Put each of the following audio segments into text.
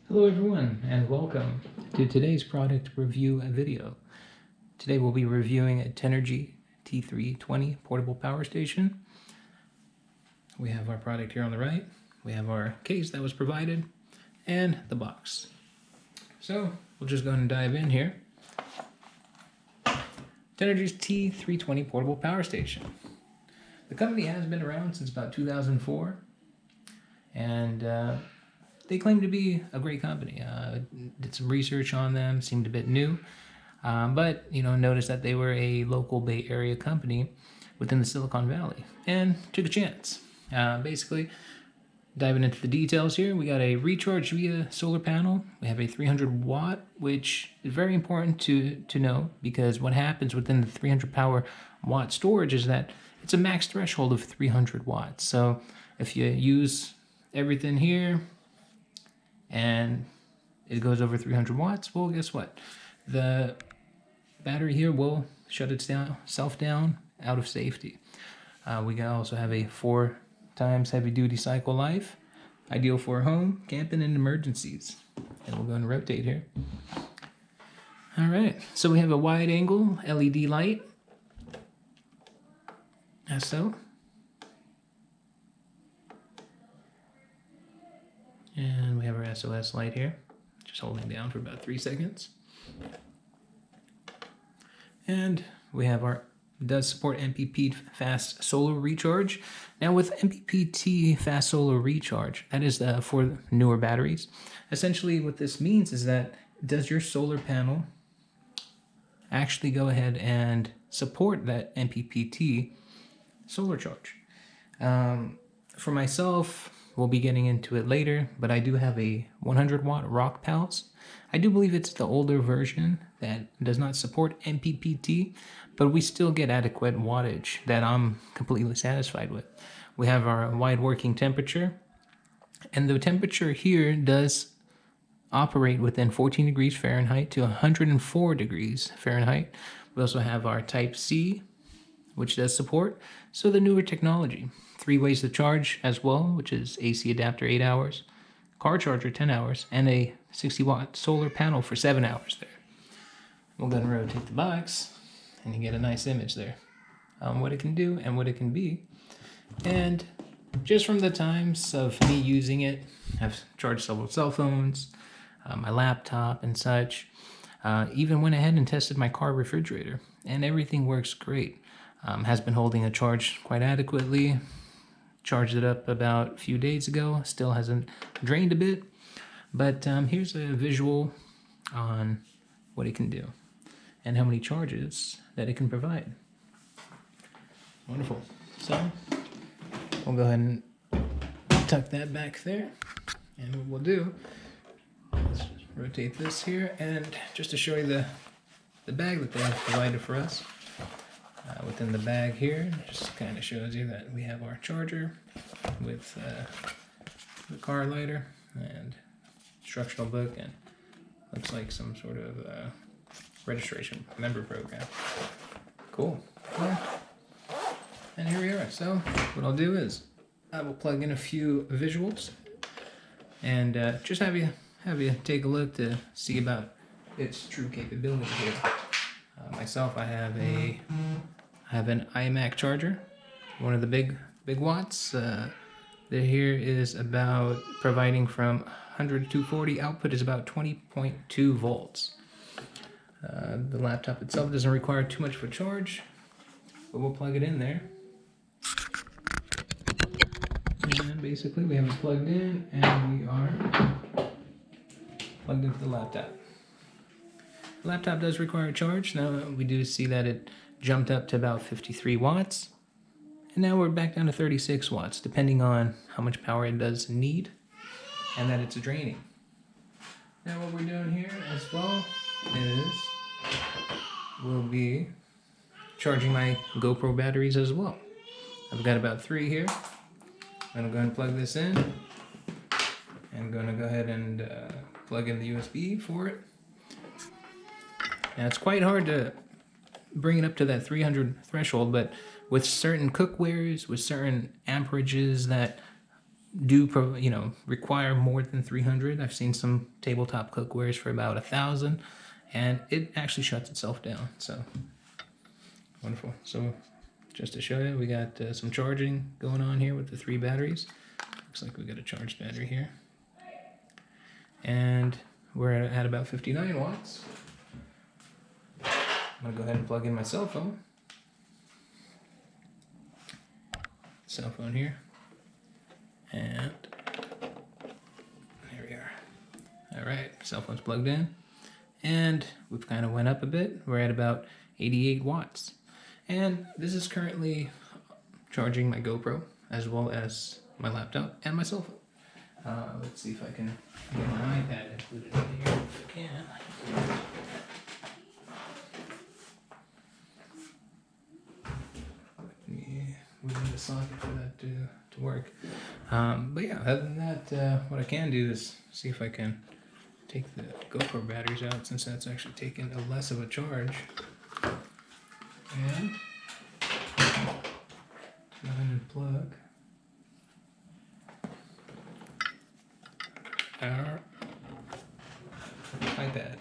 Hello everyone, and welcome to today's product review video. Today we'll be reviewing a Tenergy t320 portable power station. We have our product here on the right, we have our case that was provided, and the box. So we'll just go ahead and dive in here. Tenergy's t320 portable power station. The company has been around since about 2004, and they claim to be a great company. Did some research on them, seemed a bit new, but noticed that they were a local Bay Area company within the Silicon Valley, and took a chance. Basically, diving into the details here, we got a recharge via solar panel. We have a 300 watt, which is very important to know, because what happens within the 300 power watt storage is that it's a max threshold of 300 watts. So if you use everything here, and it goes over 300 watts, well, guess what? The battery here will shut itself down out of safety. We also have a 4 times heavy duty cycle life, ideal for home, camping, and emergencies. And we'll go and rotate here. All right, so we have a wide angle LED light, as so. And we have our SOS light here, just holding down for about 3 seconds. And we have does support MPP fast solar recharge. Now with MPPT fast solar recharge, that is for newer batteries. Essentially what this means is that does your solar panel actually go ahead and support that MPPT solar charge? For myself, we'll be getting into it later, but I do have a 100 watt Rockpals. I do believe it's the older version that does not support MPPT, but we still get adequate wattage that I'm completely satisfied with. We have our wide working temperature, and the temperature here does operate within 14 degrees Fahrenheit to 104 degrees Fahrenheit. We also have our Type C, which does support, so the newer technology. 3 ways to charge as well, which is AC adapter 8 hours, car charger 10 hours, and a 60 watt solar panel for 7 hours there. We'll go and rotate the box, and you get a nice image there on what it can do and what it can be. And just from the times of me using it, I've charged several cell phones, my laptop and such. Even went ahead and tested my car refrigerator, and everything works great. Has been holding a charge quite adequately. Charged it up about a few days ago, still hasn't drained a bit, but here's a visual on what it can do and how many charges that it can provide. Wonderful. So we'll go ahead and tuck that back there, and what we'll do is rotate this here, and just to show you the bag that they have provided for us. Within the bag here, just kind of shows you that we have our charger with the car lighter and instructional book, and looks like some sort of registration member program. Cool. Yeah. And here we are. So what I'll do is I will plug in a few visuals and just have you take a look to see about its true capability here. Myself, I have an iMac charger, one of the big watts. The here is about providing from 100 to 240. Output is about 20.2 volts. The laptop itself doesn't require too much of a charge, but we'll plug it in there. And basically we have it plugged in, and we are plugged into the laptop. The laptop does require a charge. Now we do see that it jumped up to about 53 watts. And now we're back down to 36 watts, depending on how much power it does need and that it's draining. Now what we're doing here as well is we'll be charging my GoPro batteries as well. I've got about 3 here. I'm going to go ahead and plug this in. I'm going to go ahead and plug in the USB for it. Now it's quite hard to bring it up to that 300 threshold, but with certain cookwares, with certain amperages that require more than 300. I've seen some tabletop cookwares for about 1,000, and it actually shuts itself down. So wonderful. So just to show you, we got some charging going on here with the 3 batteries. Looks like we got a charged battery here, and we're at about 59 watts. I'm gonna go ahead and plug in my cell phone. Cell phone here, and there we are. All right, cell phone's plugged in, and we've kind of went up a bit. We're at about 88 watts, and this is currently charging my GoPro as well as my laptop and my cell phone. Let's see if I can get my iPad included in here if I can. We need a socket for that to work. But yeah, other than that, what I can do is see if I can take the GoPro batteries out, since that's actually taking a less of a charge. And go ahead and plug our iPad.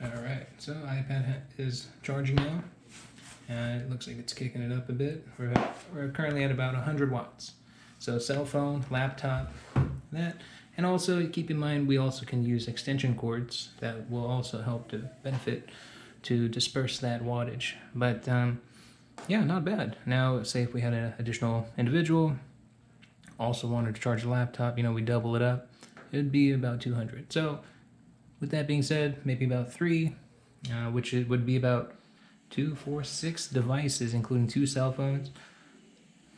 Alright, so iPad is charging now, and it looks like it's kicking it up a bit. We're currently at about 100 watts. So cell phone, laptop, that, and also keep in mind we also can use extension cords that will also help to benefit to disperse that wattage. But yeah, not bad. Now say if we had an additional individual also wanted to charge a laptop, we double it up, it would be about 200. So with that being said, maybe about 3, which it would be about 2, 4, 6 devices, including 2 cell phones,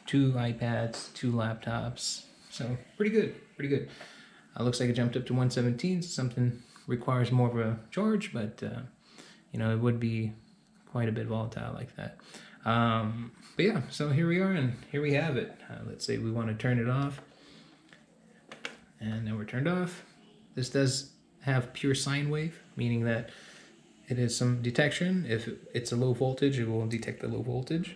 2 iPads, 2 laptops. So pretty good, pretty good. Looks like it jumped up to 117. So something requires more of a charge, but it would be quite a bit volatile like that. But yeah, so here we are, and here we have it. Let's say we want to turn it off, and now we're turned off. This does have pure sine wave, meaning that it is some detection. If it's a low voltage, it will detect the low voltage.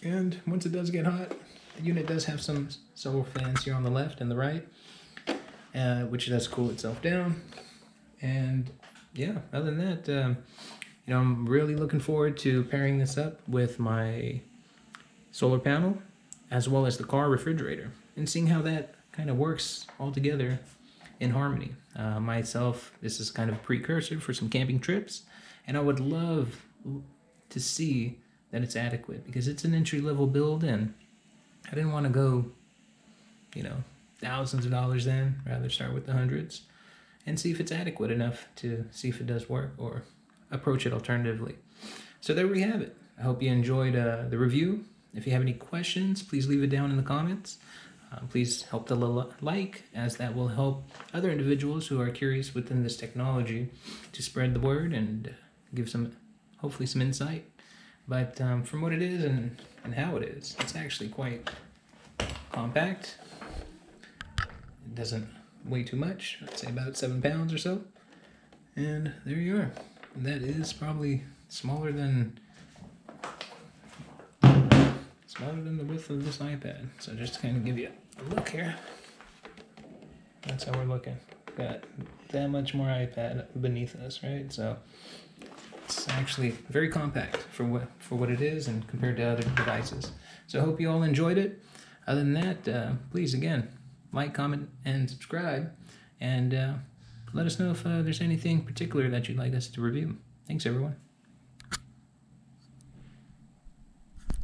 And once it does get hot, the unit does have some solar fans here on the left and the right, which does cool itself down. And yeah, other than that, I'm really looking forward to pairing this up with my solar panel as well as the car refrigerator and seeing how that kind of works all together in harmony. Myself, this is kind of a precursor for some camping trips, and I would love to see that it's adequate, because it's an entry-level build, and I didn't want to go, thousands of dollars in, rather start with the hundreds and see if it's adequate enough to see if it does work or approach it alternatively. So there we have it. I hope you enjoyed the review. If you have any questions, please leave it down in the comments. Please help the like, as that will help other individuals who are curious within this technology to spread the word and give hopefully some insight. But from what it is and how it is, it's actually quite compact. It doesn't weigh too much. I'd say about 7 pounds or so. And there you are. That is probably smaller than the width of this iPad. So just to kind of give you a look here, that's how we're looking. Got that much more iPad beneath us, right? So it's actually very compact for what it is and compared to other devices. So I hope you all enjoyed it. Other than that, please again like, comment, and subscribe, and let us know if there's anything particular that you'd like us to review. Thanks, everyone.